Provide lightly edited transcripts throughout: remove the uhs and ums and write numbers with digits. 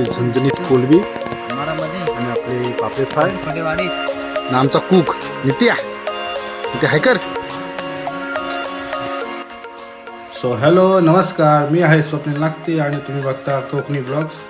झणझणीत कोलबी आणि आपले पापलेट फ्राय आणि आमचा कुक नित्या हाय कर. सो हॅलो नमस्कार, मी आहे स्वप्नील नागते आणि तुम्ही बघता कोकणी ब्लॉग्स.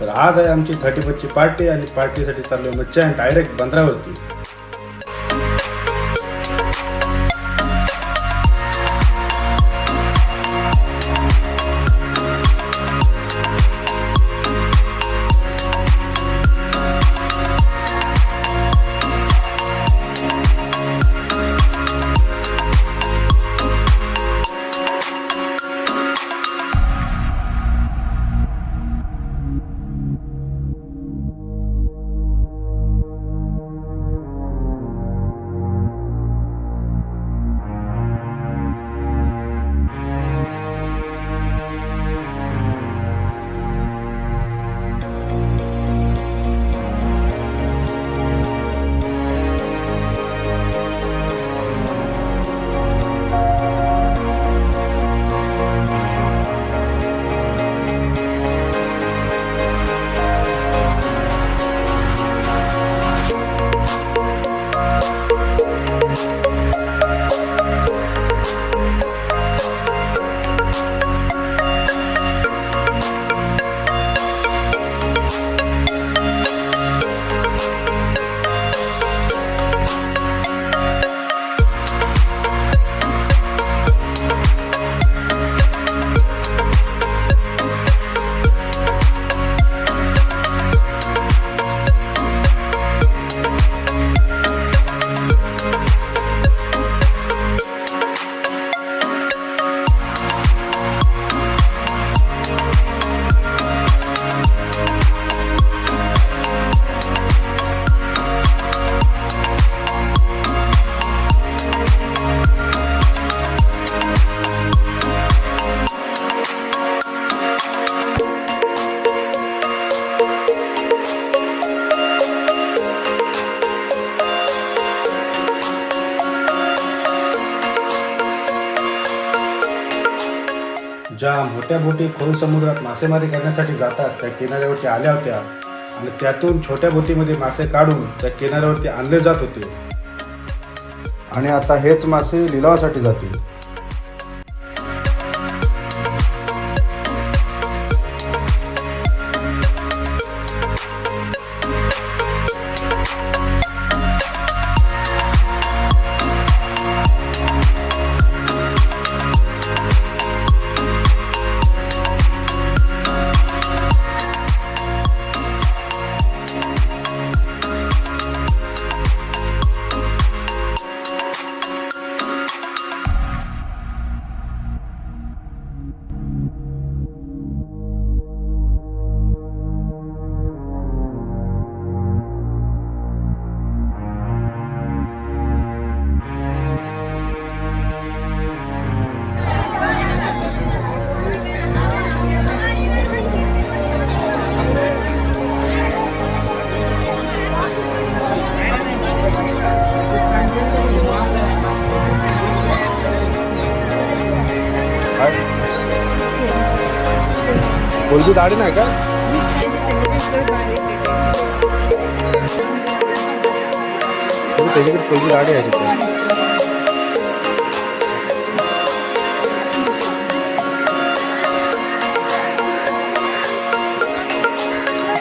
तर आज आहे आमची 31ची पार्टी आणि पार्टीसाठी चाललो मच्छा डायरेक्ट बंदरावरती. ज्या मोठ्या बोटी खोल समुद्रात मासेमारी करण्यासाठी जातात त्या किनाऱ्यावरती आल्या होत्या आणि त्यातून छोट्या बोटीमध्ये मासे काढून त्या किनाऱ्यावरती आणले जात होते आणि आता हेच मासे लिलावासाठी जातील. कोलबी दाढी नाही का? त्याच्याकडे कोलबी दाढी आहे तिथे.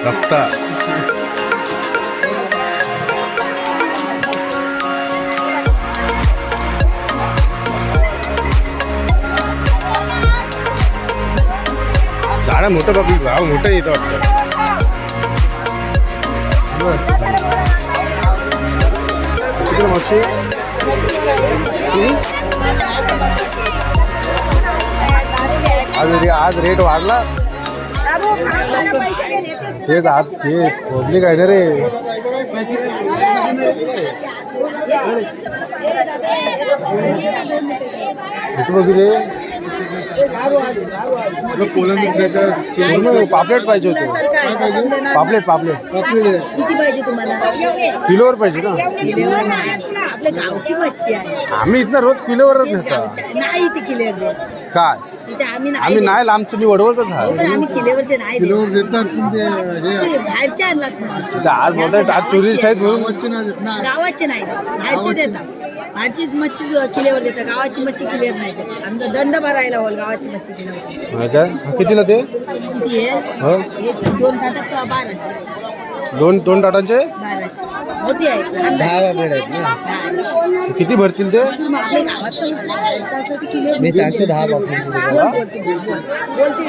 रक्ता झाडा मोठं बाबी भाव मोठं येतं वाटतं. मावशी आज रेट वाढला. तेच आज ते पब्लिक आहे ना रे. इथं बघ रे पापलेट पाहिजे होते. पापलेट पापलेट किती पाहिजे तुम्हाला? किलोवर पाहिजे ना. किलोवर नाही, आपल्या गावची मच्छी आहे. आम्ही इथं रोज किलोवरच नेतो. नाही ती किलोवर काय इथे आम्ही आम्ही नाही आमचं मी वडवलच आहे. पण आम्ही किलोवरचे नाही किलोवर देतात बाहेरचे आणलात मग. आज बोलतात आज टुरिस्ट आहेत म्हणून गावाचे नाही, बाहेरचे देतात. बाहेरचीच मच्छी किलोवर देतात, गावाची मच्छी किलोवर नाही देतात. आमचा दंड भरायला होईल गावाची मच्छी किलोवर. काय कितीला ते किती आहे? एक 2 ताटात 1200. दोन टाटांचे 1200 मोठी आहे, लहान आहे. किती भरतील ते? आपल्या गावाचं असं ते किलो मी सांगते 10 पापलेट. बोलते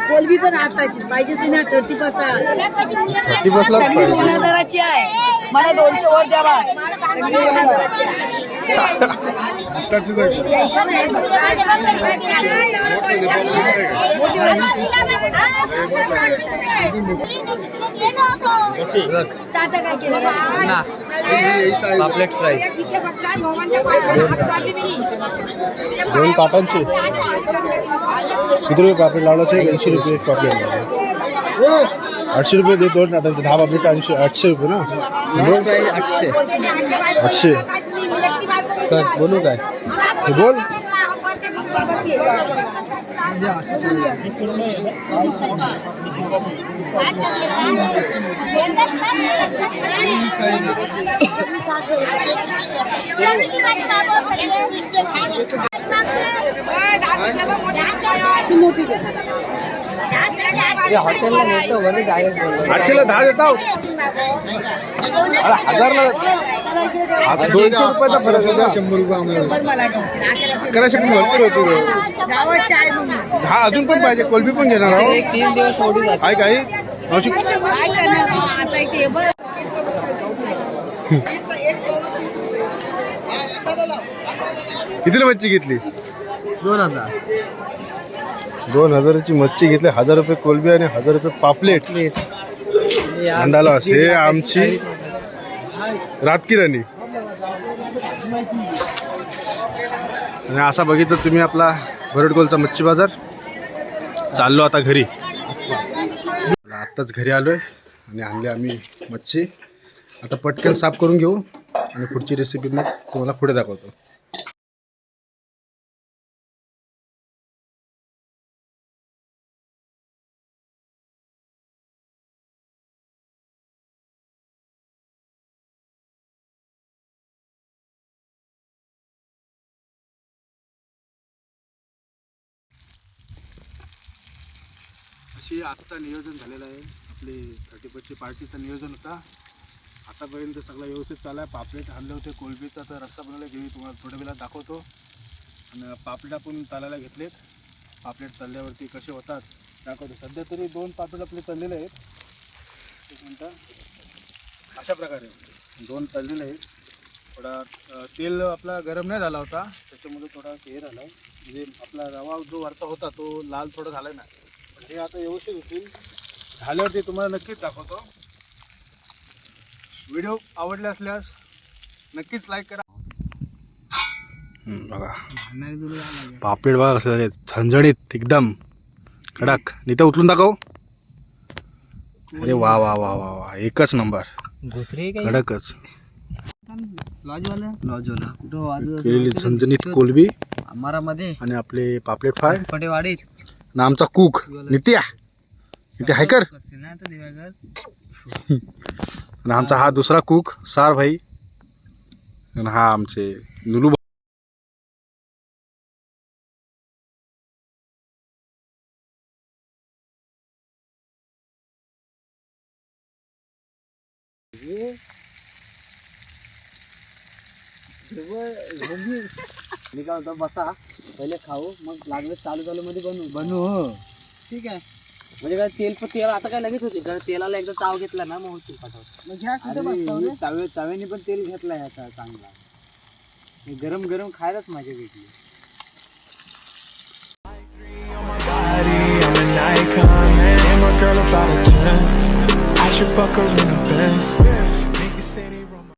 कोलबी पण आताची पाहिजे ना 30 बसला सगळी 2000ची आहे. मला 200 वर द्यावा. सगळी 2000ची आहे. टाटा काय केलं? पापलेट प्राइस 2 टाटांचे किती रुपये पापलेट लावलं असेल? 80 रुपये एक पापलेट. 800 रुपये दे 2 टाटांचे. 10 पापलेट 800 रुपये ना. 800 काय बोलू काय? बोल. हॉटेलला नेतो बोलले डायरेक्ट बोललो. 800ला 10 देता. 1000ला 200 रुपयाचा फरक आहे. 100 रुपये मला गावाची आहे म्हणून. हा अजून पण पाहिजे. कोलबी पण घेणार आहोत. एक 3 दिवस सोडू जाते. काय काही मावशी काय करणार आता इथे बघ. कितीला मच्छी घेतली? 2000. 2000ची मच्छी घेतली. 1000 रुपये कोलबी आणि 1000 रुपये पापलेट. अंडाला हे आमची रातकिराणी. आणि असा बघितलं तुम्ही आपला भरडकोलचा मच्छी बाजार. चाललो आता घरी. आत्ताच घरी आलोय आणि आणली आम्ही मच्छी. आता पटकन साफ करून घेऊ आणि पुढची रेसिपी मग तुम्हाला पुढे दाखवतो. अशी आजचा नियोजन झालेलं आहे. आपली 31ची पार्टीचं नियोजन होता. आतापर्यंत सगळं व्यवस्थित चालू आहे. पापलेट आणले होते. कोलबीचा तर रस्सा बनवला घेऊ तुम्हाला थोड्या वेळात दाखवतो. आणि पापलेट आपण तळायला घेतलेत. पापलेट तळल्यावरती कसे होतात दाखवतो. सध्या तरी 2 पापलेट आपले तळलेले आहेत. एक मिनटं. अशा प्रकारे 2 तळलेले आहेत. थोडा तेल आपला गरम नाही झाला होता त्याच्यामुळे थोडा हे झाला आहे. म्हणजे आपला रवा जो वरचा होता तो लाल थोडा झाला नाही. पण हे आता व्यवस्थित होतील. झाल्यावरती तुम्हाला नक्कीच दाखवतो. व्हिडिओ आवडले असल्यास नक्कीच लाईक करा. बघा पापलेट बघा कसं झाले झणझणीत एकदम कडक. निता उचलून दाखव. अरे वा वा वा वा वा एकच नंबर कडकच. केलेली झणझणीत कोलबी मध्ये आणि आपले पापलेट फ्राय पटेवाडी आणि आमचा कुक नित्या. नित्या हायकर. आणि आमचा हा दुसरा कुक सार भाई. आणि हा आमचे नुलू. मी काय होतं बसा पहिले खाऊ मग लागलं चालू चालू मध्ये बनवू. हो ठीक आहे. म्हणजे काय तेल आता काय लगेच होते कारण तेलाला एकदा चाव घेतला ना मग होती पटापट. चाव्याने पण तेल घेतलाय आता चांगला. गरम गरम खायलाच मजा भेटली. fuck her in a Benz.